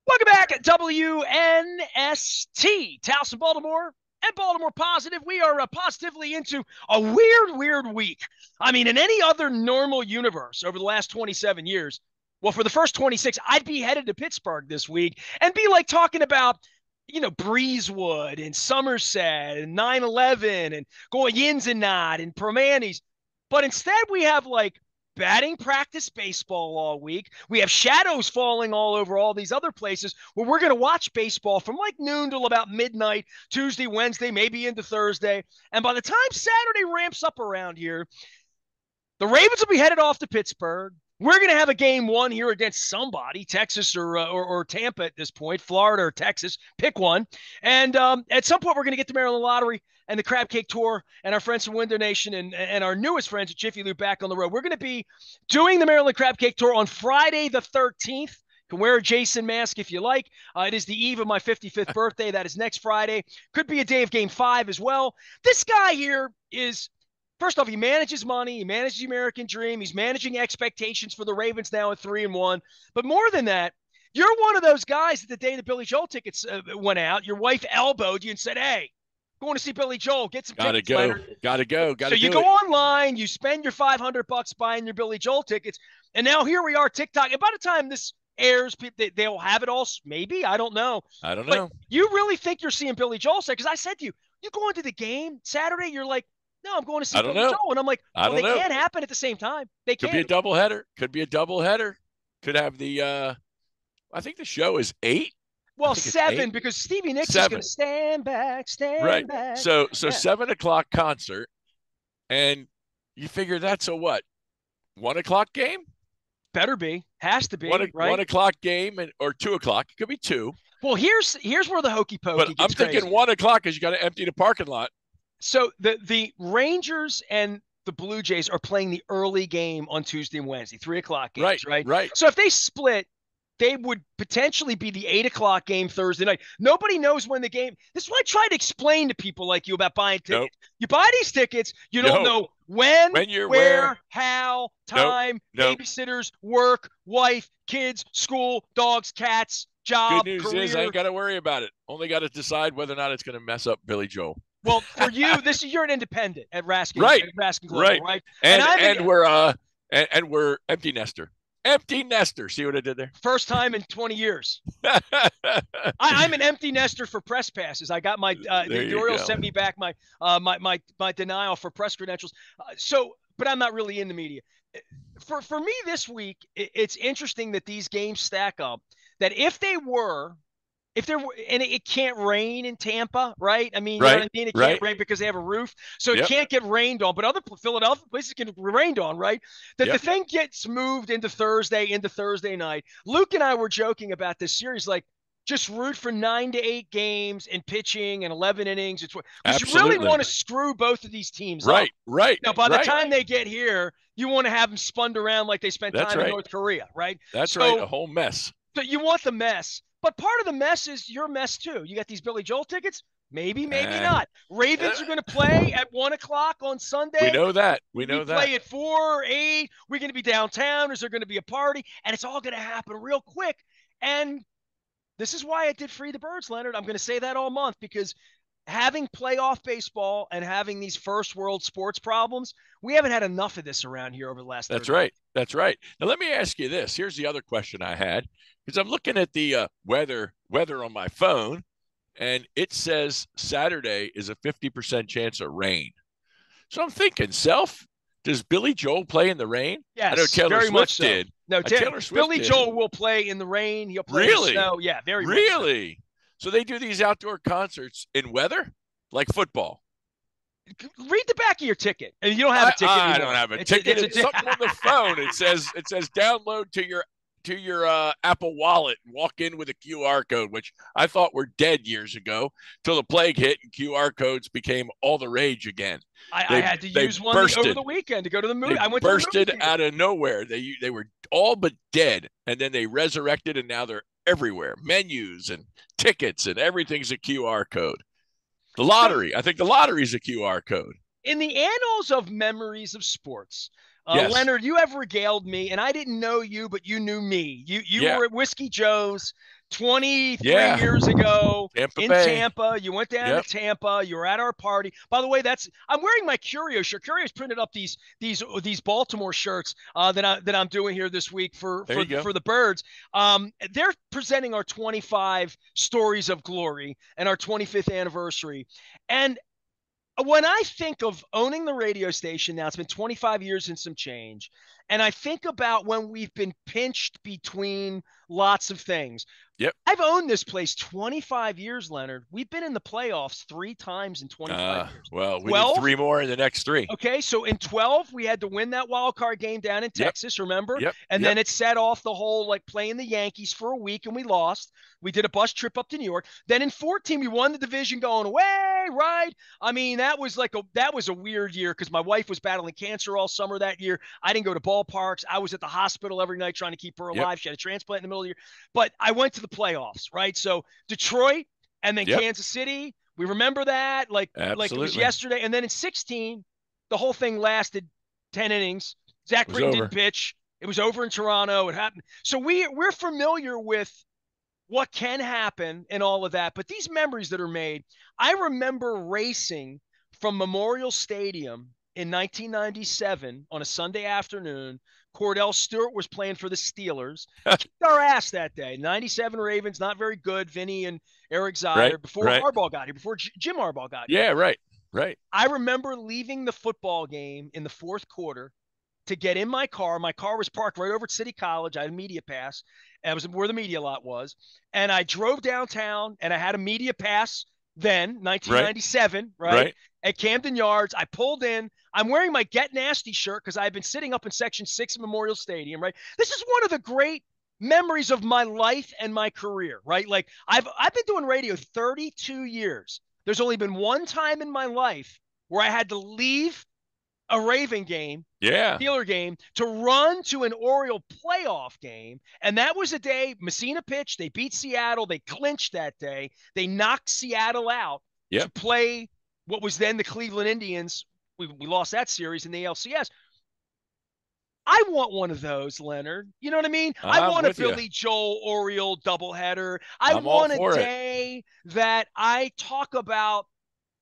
Welcome back at WNST, Towson, Baltimore, and Baltimore Positive. We are positively into a weird week. I mean, in any other normal universe over the last 27 years, well, for the first 26, I'd be headed to Pittsburgh this week and be like talking about, Breezewood and Somerset and 9/11 and going yins and not and Permanis. But instead, we have like batting practice baseball all week. We have shadows falling all over all these other places where we're going to watch baseball from like noon till about midnight, Tuesday, Wednesday, maybe into Thursday. And by the time Saturday ramps up around here, the Ravens will be headed off to Pittsburgh. We're going to have a game one here against somebody, Texas or Tampa at this point, Florida or Texas. Pick one. And at some point, we're going to get the Maryland Lottery and the Crab Cake Tour and our friends from Window Nation and our newest friends at Jiffy Lube back on the road. We're going to be doing the Maryland Crab Cake Tour on Friday the 13th. You can wear a Jason mask if you like. It is the eve of my 55th birthday. That is next Friday. Could be a day of Game 5 as well. This guy here is... First off, he manages money. He manages the American dream. He's managing expectations for the Ravens now at 3-1. But more than that, you're one of those guys that the day the Billy Joel tickets went out, your wife elbowed you and said, "Hey, going to see Billy Joel. Get some tickets, Leonard." Gotta go. So you go online, you spend your $500 buying your Billy Joel tickets, and now here we are, TikTok. And by the time this airs, they'll have it all. Maybe, I don't know. But you really think you're seeing Billy Joel? Because I said to you, you going to the game Saturday? You're like, "No, I'm going to see Billy Joel." And I'm like, well, they can't happen at the same time. They can't. Could be a doubleheader. Could have the, I think the show is 8. Well, 7 because Stevie Nicks is going to stand back. Right. So 7 o'clock concert. And you figure that's a what? 1 o'clock game? Better be. Has to be. Right? 1 o'clock game or 2 o'clock. It could be 2. Well, here's where the hokey pokey gets crazy. I'm thinking 1 o'clock because you got to empty the parking lot. So the Rangers and the Blue Jays are playing the early game on Tuesday and Wednesday, 3 o'clock games, right? Right. So if they split, they would potentially be the 8 o'clock game Thursday night. Nobody knows when the game. This is what I try to explain to people like you about buying tickets. Nope. You buy these tickets, you don't know when where, how, time, babysitters, work, wife, kids, school, dogs, cats, job, Good news career. is I ain't got to worry about it. Only got to decide whether or not it's going to mess up Billy Joel. Well, for you, you're an independent at Raskin, Raskin Global, right? And we're empty nester. Empty nester. See what I did there? First time in 20 years. I'm an empty nester for press passes. I got my the Orioles sent me back my denial for press credentials. But I'm not really in the media. For me this week, it's interesting that these games stack up. That if there were, and it can't rain in Tampa, right? I mean, you know what I mean? It can't rain because they have a roof. So it can't get rained on, but other Philadelphia places can get rained on, right? The thing gets moved into Thursday night. Luke and I were joking about this series, like, just root for 9 to 8 games and pitching and 11 innings. Because you really want to screw both of these teams up. Right. Now, by the time they get here, you want to have them spun around like they spent time in North Korea, right? That's right, a whole mess. So you want the mess. But part of the mess is your mess, too. You got these Billy Joel tickets? Maybe not. Ravens are going to play at 1 o'clock on Sunday. We know that. We play at 4 or 8. We're going to be downtown. Is there going to be a party? And it's all going to happen real quick. And this is why I did Free the Birds, Leonard. I'm going to say that all month because having playoff baseball and having these first world sports problems, we haven't had enough of this around here over the last 30 years. That's right. Now, let me ask you this. Here's the other question I had. Because I'm looking at the weather on my phone, and it says Saturday is a 50% chance of rain. So I'm thinking, does Billy Joel play in the rain? Yes, I know Taylor Swift did. No, Billy Joel will play in the rain. He'll play in the snow. Yeah, very much so. Really? So they do these outdoor concerts in weather, like football. Read the back of your ticket. And you don't have a ticket anymore. I don't have a ticket. It's something on the phone. It says download to your Apple Wallet and walk in with a QR code, which I thought were dead years ago till the plague hit and QR codes became all the rage again. I had to use one over the weekend to go to the movie. I went bursted out of nowhere. They were all but dead, and then they resurrected, and now they're everywhere. Menus and tickets and everything's a QR code. The lottery, I think the lottery is a QR code. In the annals of memories of sports, Yes. Leonard, you have regaled me, and I didn't know you, but you knew me. You Yeah. were at Whiskey Joe's 23 Yeah. years ago Tampa in Bay. Tampa. You went down to Yep. Tampa. You were at our party. By the way, I'm wearing my Curio shirt. Curio's printed up these Baltimore shirts that I'm doing here this week for There for you go. for the Birds. They're presenting our 25 stories of glory and our 25th anniversary, and when I think of owning the radio station now, it's been 25 years and some change. And I think about when we've been pinched between lots of things. Yep. I've owned this place 25 years, Leonard. We've been in the playoffs 3 times in 25 years. Well, we need 12, 3 more in the next 3. okay, so in 12, we had to win that wild card game down in Yep. Texas, remember? Yep. And Yep. then it set off the whole like playing the Yankees for a week and we lost. We did a bus trip up to New York. Then in 14, we won the division going away, right? I mean, that was a weird year because my wife was battling cancer all summer that year. I didn't go to ballparks. I was at the hospital every night trying to keep her Yep. alive. She had a transplant in the middle of the year. But I went to the playoffs, right? So Detroit and then Yep. Kansas City. We remember that like it was Absolutely. yesterday. And then in 16, the whole thing lasted 10 innings. Zach It was Britton didn't over. pitch. It was over in Toronto. It happened. So we're familiar with what can happen and all of that. But these memories that are made, I remember racing from Memorial Stadium in 1997 on a Sunday afternoon. Cordell Stewart was playing for the Steelers. Kicked our ass that day. 97 Ravens, not very good. Vinny and Eric Right. Zeider before Right. Harbaugh got here, before Jim Harbaugh got here. Yeah. Right. Right. I remember leaving the football game in the fourth quarter to get in my car. My car was parked right over at City College. I had a media pass. It was where the media lot was. And I drove downtown and I had a media pass then, Right. 1997, right? Right. At Camden Yards. I pulled in. I'm wearing my Get Nasty shirt because I've been sitting up in Section 6 of Memorial Stadium, right? This is one of the great memories of my life and my career, right? Like I've been doing radio 32 years. There's only been one time in my life where I had to leave a Raven game, Yeah. Steeler game, to run to an Oriole playoff game. And that was a day Messina pitched. They beat Seattle. They clinched that day. They knocked Seattle out to Yep. play what was then the Cleveland Indians. We lost that series in the ALCS. I want one of those, Leonard. You know what I mean? I I'm want a with you. Billy Joel Oriole doubleheader. I I'm all want a for it. day that I talk about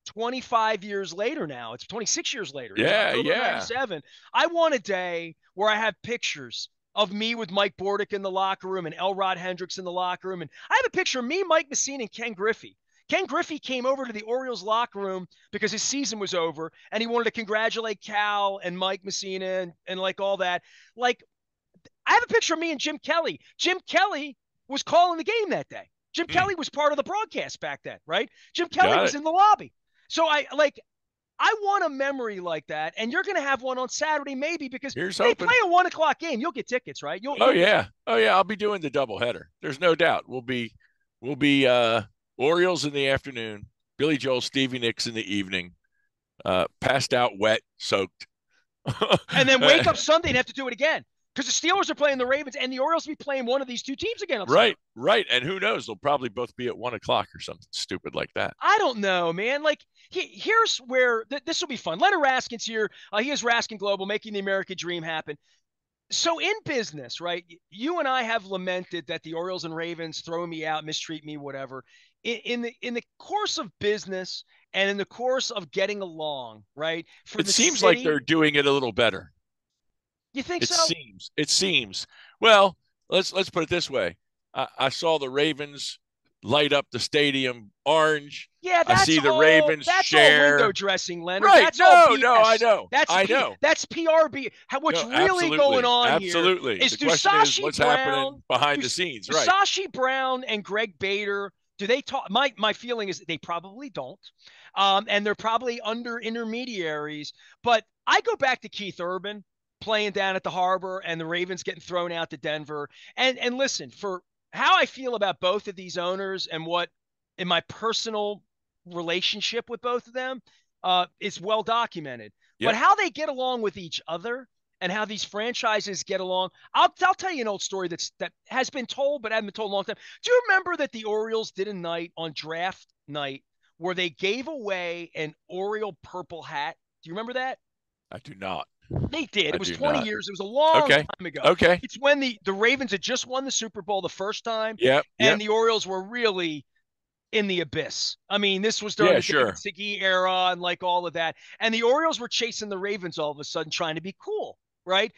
25 years later now. It's 26 years later. It was Yeah. October Yeah. 97. I want a day where I have pictures of me with Mike Bordick in the locker room and Elrod Hendricks in the locker room. And I have a picture of me, Mike Messina, and Ken Griffey. Ken Griffey came over to the Orioles locker room because his season was over and he wanted to congratulate Cal and Mike Messina and like all that. Like, I have a picture of me and Jim Kelly. Jim Kelly was calling the game that day. Jim Mm. Kelly was part of the broadcast back then, right? Jim Kelly Got was it. in the lobby. So I want a memory like that, and you're going to have one on Saturday, maybe because Here's they play hoping. a 1 o'clock game. You'll get tickets, right? Oh You'll get yeah. Oh yeah. I'll be doing the doubleheader. There's no doubt. We'll be Orioles in the afternoon, Billy Joel, Stevie Nicks in the evening, passed out, wet, soaked. and then wake up Sunday and have to do it again because the Steelers are playing the Ravens, and the Orioles will be playing one of these two teams again on Saturday. Right, right. And who knows? They'll probably both be at 1 o'clock or something stupid like that. I don't know, man. Like, here's where this will be fun. Leonard Raskin's here. He is Raskin Global, making the American dream happen. So in business, right? You and I have lamented that the Orioles and Ravens throw me out, mistreat me, whatever. In the course of business and in the course of getting along, right? For It the seems like city, they're doing it a little better. you think It so? seems. It seems. Well, let's put it this way. I saw the Ravens light up the stadium orange. Yeah, I see the Ravens that's all window share. dressing, Leonard. Right. That's all No, BS. no, I know. That's I know. That's PRB. What's No, really going absolutely. on here Absolutely. is The do question is Sashi what's Brown, happening behind the scenes, do right? Sashi Brown and Greg Bader, do they talk? My feeling is that they probably don't, and they're probably under intermediaries. But I go back to Keith Urban playing down at the Harbor and the Ravens getting thrown out to Denver. And listen, for how I feel about both of these owners and what in my personal relationship with both of them is well documented. But Yep. how they get along with each other and how these franchises get along, I'll tell you an old story that has been told but hasn't been told in a long time. Do you remember that the Orioles did a night on draft night where they gave away an Oriole purple hat? Do you remember that? I do not. They did. I It was do 20 not. years. It was a long Okay. time ago. Okay. It's when the Ravens had just won the Super Bowl the first time, Yep. and Yep. the Orioles were really in the abyss. I mean, this was during Yeah, the David sure. Segui era and like all of that. And the Orioles were chasing the Ravens all of a sudden, trying to be cool, right?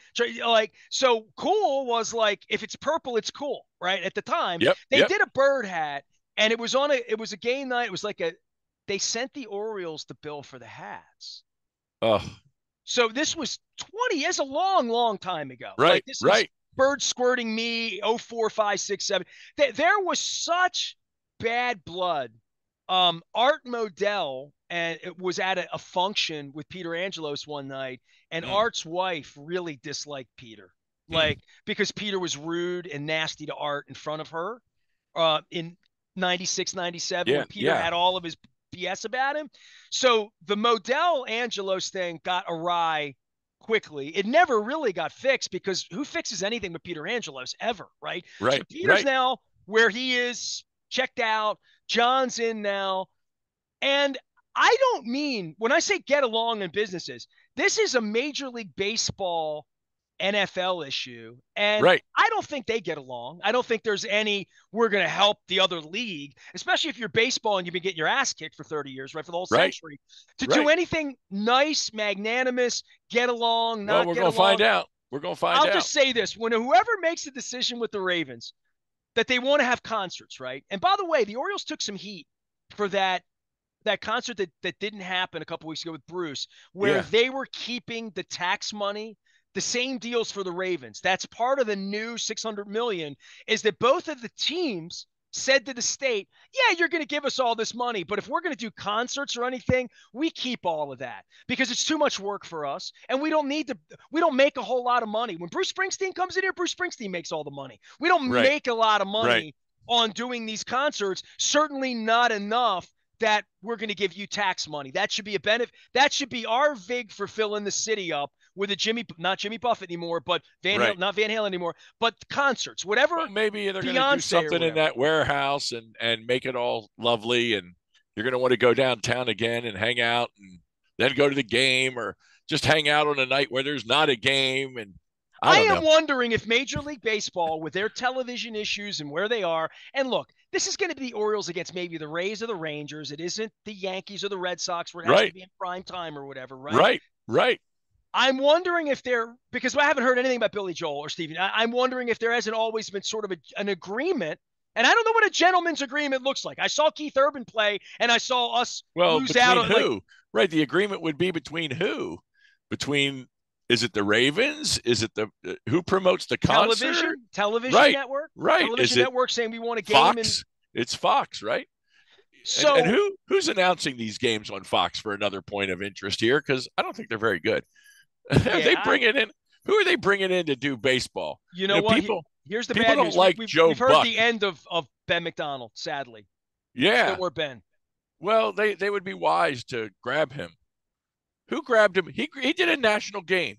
Like, so cool was like, if it's purple, it's cool, right? At the time, Yep. they Yep. did a bird hat, and it was a game night. It was like they sent the Orioles the bill for the hats. Oh, So this was 20 years, a long, long time ago. right. Like this is Right. bird squirting me, oh 04, 5, 6, 7. There was such bad blood. Art Modell and it was at a function with Peter Angelos one night, and Mm, Art's wife really disliked Peter. mm, Like because Peter was rude and nasty to Art in front of her in 96, 97 yeah. when Peter Yeah. had all of his BS about him. So the Modell Angelos thing got awry quickly. It never really got fixed because who fixes anything with Peter Angelos ever, right? So Right. Peter's Right. now where he is checked out. John's in now. And I don't mean when I say get along in businesses, this is a Major League Baseball NFL issue. And Right. I don't think they get along. I don't think there's any, we're going to help the other league, especially if you're baseball and you've been getting your ass kicked for 30 years, right? For the whole Right. century. To do Right. anything nice, magnanimous, get along, Well, not we're get gonna find along. out. We're gonna find I'll out. just say this when whoever makes the decision with the Ravens that they want to have concerts, right? And by the way, the Orioles took some heat for that concert that didn't happen a couple weeks ago with Bruce, where Yeah. they were keeping the tax money, the same deals for the Ravens. That's part of the new 600 million is that both of the teams said to the state, yeah, you're going to give us all this money, but if we're going to do concerts or anything, we keep all of that because it's too much work for us. And we don't make a whole lot of money. When Bruce Springsteen comes in here, Bruce Springsteen makes all the money. We don't Right. make a lot of Right. money on doing these concerts, certainly not enough that we're going to give you tax money. That should be a benefit. That should be our vig for filling the city up with a not Jimmy Buffett anymore, but Right. Not Van Halen anymore, but concerts, whatever, Well, maybe they're going to do Beyonce or something in whatever. that warehouse and make it all lovely, and you're going to want to go downtown again and hang out, and then go to the game, or just hang out on a night where there's not a game. And I I don't am know. wondering if Major League Baseball, with their television issues and where they are, and look, this is going to be the Orioles against maybe the Rays or the Rangers. It isn't the Yankees or the Red Sox where it has to Right. be in prime time or whatever, right? Right. Right. I'm wondering if they're because I haven't heard anything about Billy Joel or Steven. I'm wondering if there hasn't always been sort of an agreement. And I don't know what a gentleman's agreement looks like. I saw Keith Urban play and I saw us Well, lose out between on like who? Right. The agreement would be between who? Between, is it the Ravens? Is it the who promotes the concert? television Right. network, Right. Is it saying we want a game. And Fox? It's Fox, right? And so who's announcing these games on Fox for another point of interest here? Because I don't think they're very good. They yeah, bring it in. Who are they bringing in to do baseball? you know what? People Here's the people bad don't news. like Joe We've heard Buck. the end of Ben McDonald, sadly. No Yeah. more Ben. Well, they would be wise to grab him. Who grabbed him? He did a national game.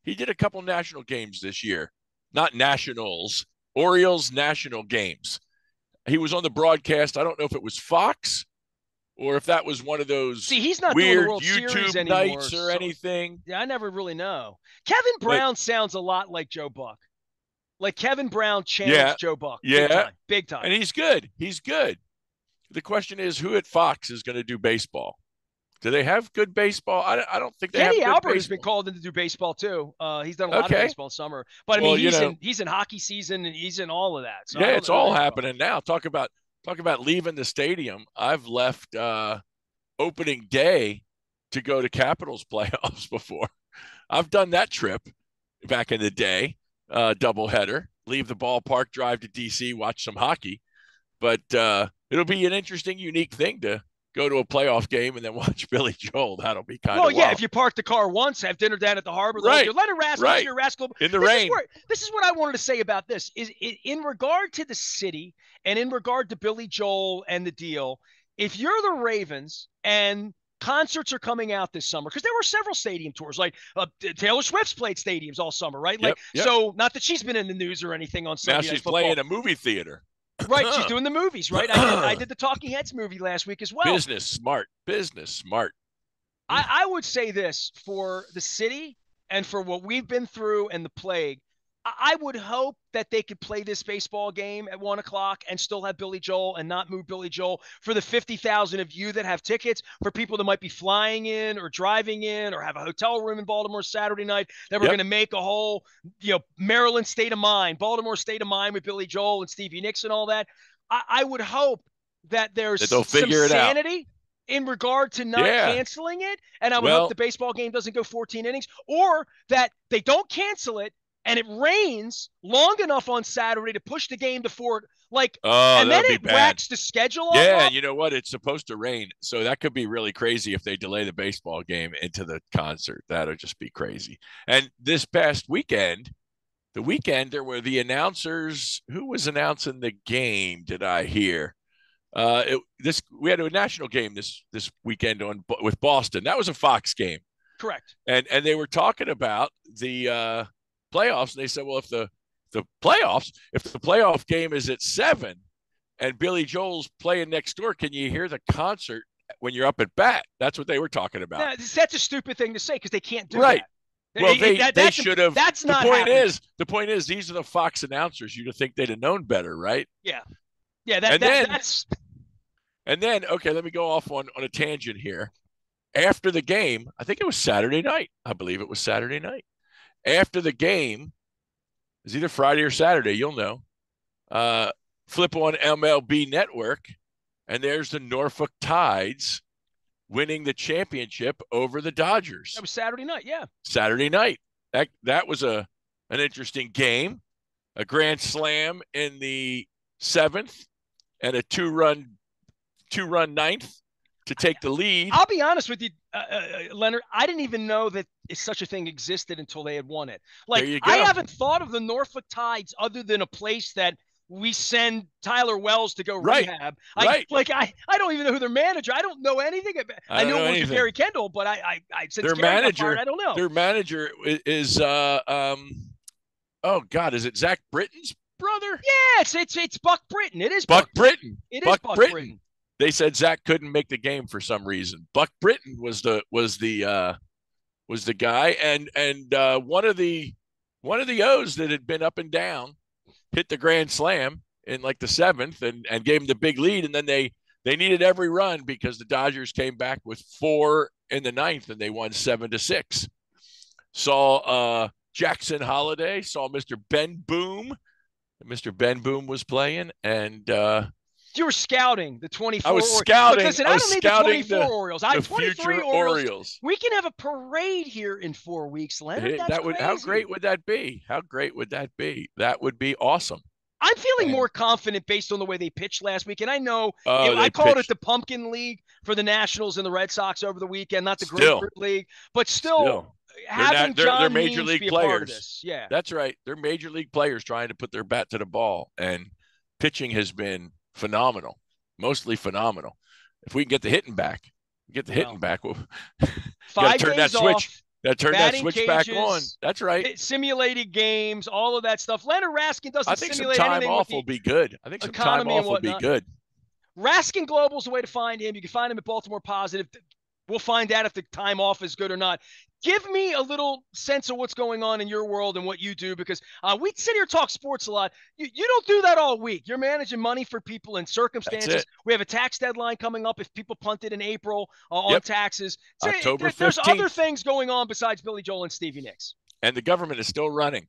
He did a couple national games this year. Not nationals, Orioles national games. He was on the broadcast. I don't know if it was Fox or if that was one of those See, he's not doing the weird World Series YouTube anymore. nights or anything. Yeah, I never really know. Kevin But Brown sounds a lot like Joe Buck. Like Kevin Brown channels yeah, Joe Buck. Big yeah. time. Big time. And he's good. He's good. The question is, who at Fox is going to do baseball? Do they have good baseball? I don't think they have Kenny good Albert has been baseball. called in to do baseball too. He's done a lot of Okay. baseball in summer. But I Well, mean he's in hockey season and he's in all of that. So I yeah, don't it's know all that happening now. Talk about leaving the stadium. I've left opening day to go to Capitals playoffs before. I've done that trip back in the day, doubleheader, leave the ballpark, drive to DC, watch some hockey. But it'll be an interesting, unique thing to go to a playoff game and then watch Billy Joel. That'll be kind of Well, yeah, wild. if you park the car once, have dinner down at the harbor, Right. Leonard Raskin, Right. your rascal. In the rain. This is what I wanted to say about this. Is in regard to the city and in regard to Billy Joel and the deal, if you're the Ravens and concerts are coming out this summer, because there were several stadium tours, like Taylor Swift's played stadiums all summer, right? Like, Yep. so not that she's been in the news or anything on Sunday Now Night she's Football. playing a movie theater. Right, she's doing the movies, right? I did the Talking Heads movie last week as well. Business smart. I would say this for the city and for what we've been through and the plague, I would hope that they could play this baseball game at 1 o'clock and still have Billy Joel and not move Billy Joel for the 50,000 of you that have tickets, for people that might be flying in or driving in or have a hotel room in Baltimore Saturday night, that we're going to make a whole, Maryland state of mind, Baltimore state of mind with Billy Joel and Stevie Nicks and all that. I would hope that there's they'll some figure it out. sanity in regard to not Yeah. canceling it. And I would hope the baseball game doesn't go 14 innings, or that they don't cancel it and it rains long enough on Saturday to push the game to 4. And then it whacks the schedule up. Yeah, and you know what? It's supposed to rain, so that could be really crazy if they delay the baseball game into the concert. That'll just be crazy. And this past weekend, there were the announcers. Who was announcing the game? Did I hear? We had a national game this weekend with Boston. That was a Fox game. Correct. And they were talking about the playoffs, and they said, well, if the playoff game is at 7 and Billy Joel's playing next door, can you hear the concert when you're up at bat? That's what they were talking about. No, that's a stupid thing to say because they can't do that. Well, they should have. That's not the point is these are the Fox announcers. You'd think they'd have known better, right? Yeah. Yeah, that's. And then, okay, let me go off on a tangent here. After the game, I think it was Saturday night. I believe it was Saturday night. After the game, it was either Friday or Saturday, you'll know. Flip on MLB Network, and there's the Norfolk Tides winning the championship over the Dodgers. That was Saturday night, yeah. Saturday night. That was an interesting game. A grand slam in the 7th and a two-run ninth to take the lead. I'll be honest with you, Leonard. I didn't even know that such a thing existed until they had won it. I haven't thought of the Norfolk Tides other than a place that we send Tyler Wells to go rehab. I don't even know who their manager. I don't know anything about. I knew it was Gary Kendall, but I said their manager. I don't know. Their manager is oh God, is it Zach Britton's brother? Yeah, it's Buck Britton. It is Buck Britton. It is Buck Britton. They said Zach couldn't make the game for some reason. Buck Britton was the guy, and one of the O's that had been up and down hit the grand slam in like the 7th and gave him the big lead, and then they needed every run because the Dodgers came back with 4 in the 9th and they won 7-6. Saw Jackson Holiday, saw Mr. Ben Boom. Mr. Ben Boom was playing, and you were scouting the 24. I was scouting. Listen, I don't need the 24 Orioles. I 23 Orioles. We can have a parade here in 4 weeks, Leonard. That's crazy. How great would that be? How great would that be? That would be awesome. I'm feeling more confident based on the way they pitched last week. And I know I called it the Pumpkin League for the Nationals and the Red Sox over the weekend, not the Grapefruit League. But still. Having John major league be a players. Part of this. Yeah, that's right. They're major league players trying to put their bat to the ball, and pitching has been phenomenal, mostly phenomenal. If we can get the hitting back, we'll 5 turn days that switch. Turn that switch back on. That's right. Simulated games, all of that stuff. Leonard Raskin doesn't simulate anything. I think some time off will be good. Raskin Global's the way to find him. You can find him at Baltimore Positive. We'll find out if the time off is good or not. Give me a little sense of what's going on in your world and what you do, because we sit here and talk sports a lot. You don't do that all week. You're managing money for people and circumstances. We have a tax deadline coming up if people punted in April on taxes. So October 15th. There's other things going on besides Billy Joel and Stevie Nicks. And the government is still running.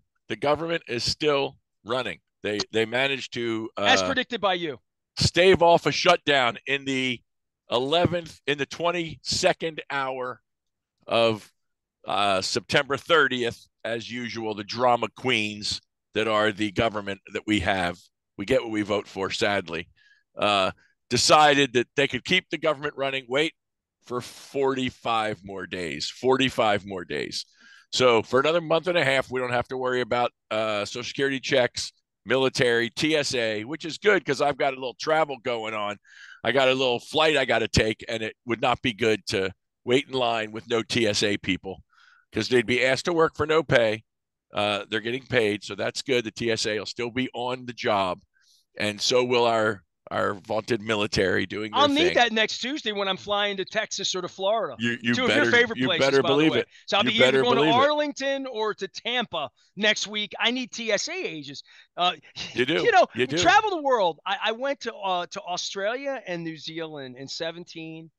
They managed to as predicted by you, stave off a shutdown in the 22nd hour of September 30th, as usual. The drama queens that are the government that we have, we get what we vote for, sadly, decided that they could keep the government running, wait for 45 more days. So for another month and a half, we don't have to worry about Social Security checks, military, TSA, which is good because I've got a little travel going on. I got a little flight I got to take, and it would not be good to wait in line with no TSA people because they'd be asked to work for no pay. They're getting paid, so that's good. The TSA will still be on the job, and so will our our vaunted military doing I'll their need thing. that next Tuesday when I'm flying to Texas or to Florida. You Two of your favorite you places, better by the believe way. it. So I'll You be either better going to believe it. Arlington or to Tampa next week. I need TSA agents. Uh, You do. you know, You do. travel the world. I went to Australia and New Zealand in 17.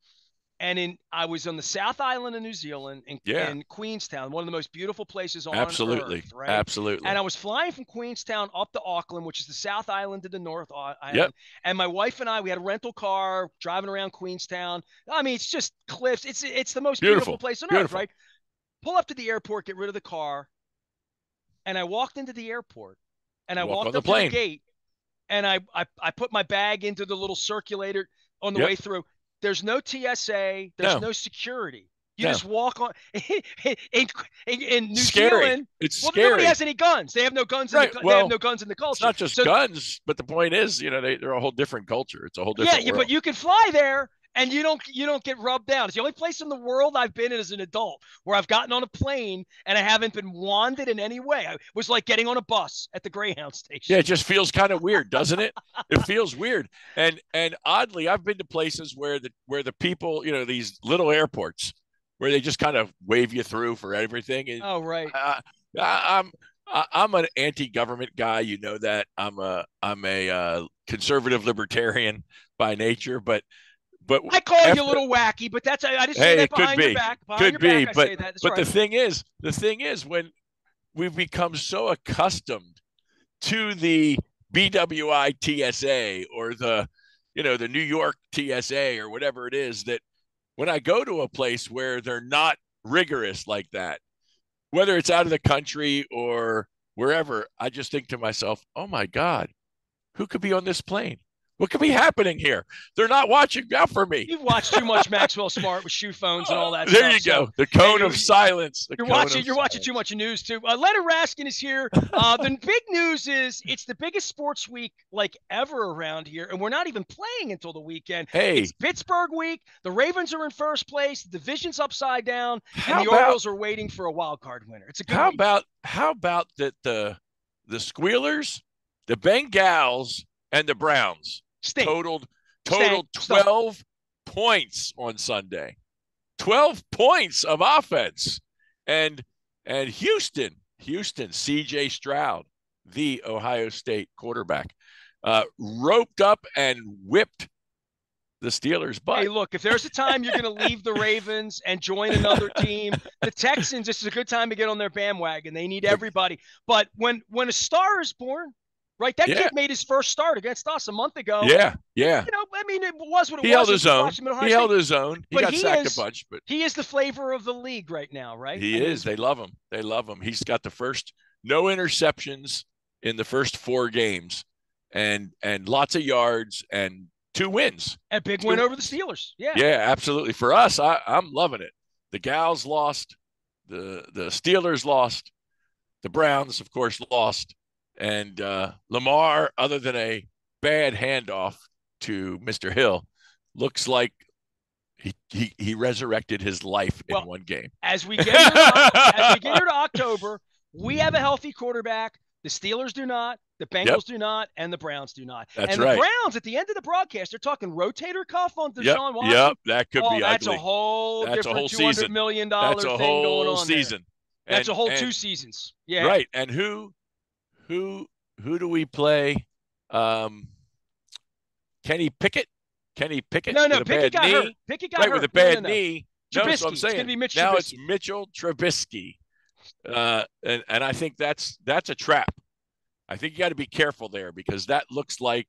And I was on the South Island of New Zealand Yeah. in Queenstown, one of the most beautiful places on Absolutely. earth, right? And Absolutely. I was flying from Queenstown up to Auckland, which is the South Island to the North Yep. Island. And my wife and I, we had a rental car driving around Queenstown. I mean, it's just cliffs. It's the most beautiful Beautiful. place on earth, Beautiful. right? Pull up to the airport, get rid of the car, and I walked into the airport, and I Walk on walked the up to the plane. gate, and I put my bag into the little circulator on the Yep. way through. There's no TSA. There's No. no security. You No. just walk on. In New Scary. Zealand, It's well, nobody scary. has any guns. They have no guns in Right. the. They have Well, no guns in the it's culture. not just So guns, but the point is, they're a whole different culture. It's a whole yeah, different but world. you can fly there and you don't get rubbed down. It's the only place in the world I've been in as an adult where I've gotten on a plane and I haven't been wanded in any way. It was like getting on a bus at the Greyhound Yeah, station. it just feels kind of weird, doesn't it? It feels weird. And oddly, I've been to places where the people, these little airports where they just kind of wave you through for everything. And Oh, right. I, I'm I'm an anti-government guy. You know that I'm a conservative libertarian by nature, but I call you a after little wacky, but I just say hey, that it could behind your be, back. Behind could your back, be, I say that. That's but right. the thing is when we've become so accustomed to the BWI TSA or the New York TSA or whatever it is, that when I go to a place where they're not rigorous like that, whether it's out of the country or wherever, I just think to myself, oh my God, who could be on this plane? What could be happening here? They're not watching out for me. You've watched too much Maxwell Smart with shoe phones and all that There stuff. you So go. The yeah, cone of silence. The you're cone watching of you're watching too silence. much news too. Leonard Raskin is here. The big news is it's the biggest sports week like ever around here, and we're not even playing until the weekend. Hey, It's Pittsburgh week. The Ravens are in first place. The division's upside down, and how the about Orioles are waiting for a wild card winner. It's a good how week. about how about that the Squealers, the Bengals, and the Browns Stink, totaled stank, totaled stunk. 12 points on Sunday. 12 points of offense. And Houston, CJ Stroud, the Ohio State quarterback, roped up and whipped the Steelers' Hey, butt. look, if there's a time you're going to leave the Ravens and join another team, the Texans, this is a good time to get on their bandwagon. They need everybody. But when a star is born, right, that Yeah, kid made his first start against us a month ago. yeah, yeah. I mean, it was what it He was. held It his was own. Washington, Ohio He State. held his own. He But got sacked a bunch, but he is the flavor of the league right now, right? he I mean, is. They love him. They love him. He's got the first no interceptions in the first 4 games, and lots of yards and 2 wins. a big Two win over the wins. Steelers. Yeah. Yeah, absolutely. For us, I'm loving it. The Gals lost. The Steelers lost. The Browns, of course, lost. And Lamar, other than a bad handoff to Mr. Hill, looks like he resurrected his life in Well, one game. as we get here to October, we have a healthy quarterback. The Steelers do not, the Yep, Bengals do not, and the Browns do not. that's And the right. Browns, at the end of the broadcast, they're talking rotator cuff on Yep, Deshaun yep. Watson. That could Oh, be that's a ugly. whole That's a different whole $200 season. million That's a thing going whole on there. season. That's a whole 2 And seasons. Yeah. right. And who do we play? Um, Kenny Pickett. Kenny Pickett No, with a Pickett bad got hurt. knee. Pickett got Right, hurt. with a No, bad no. knee. No, that's what I'm Trubisky. It's going to saying. be Mitch Now it's Trubisky. Mitchell Trubisky. And I think that's a trap. I think you got to be careful there because that looks like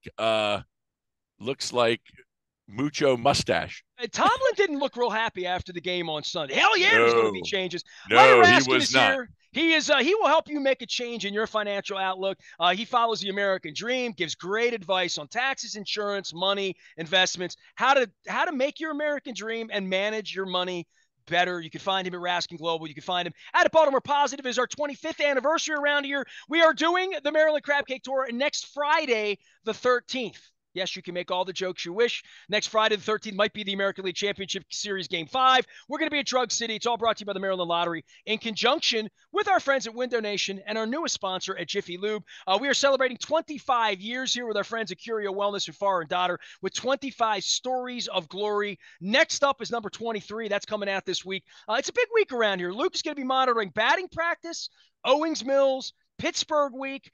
Mucho mustache. Tomlin didn't look real happy after the game on Sunday. Hell yeah, there's going to be changes. No, Leonard he Raskin was is not. here. He is. He will help you make a change in your financial outlook. He follows the American dream, gives great advice on taxes, insurance, money, investments, how to make your American dream and manage your money better. You can find him at Raskin Global. You can find him at Baltimore Positive. Is our 25th anniversary around here. We are doing the Maryland Crab Cake Tour next Friday, the 13th. Yes, you can make all the jokes you wish. Next Friday, the 13th, might be the American League Championship Series Game 5. We're going to be at Drug City. It's all brought to you by the Maryland Lottery in conjunction with our friends at Window Nation and our newest sponsor at Jiffy Lube. We are celebrating 25 years here with our friends at Curio Wellness and Far and Daughter with 25 stories of glory. Next up is number 23. That's coming out this week. It's a big week around here. Luke is going to be monitoring batting practice, Owings Mills, Pittsburgh week,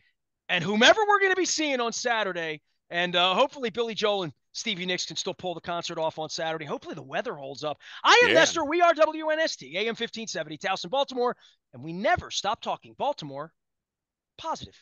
and whomever we're going to be seeing on Saturday. And hopefully Billy Joel and Stevie Nicks can still pull the concert off on Saturday. Hopefully the weather holds up. I am Nestor. We are WNST, AM 1570, Towson, Baltimore. And we never stop talking Baltimore positive.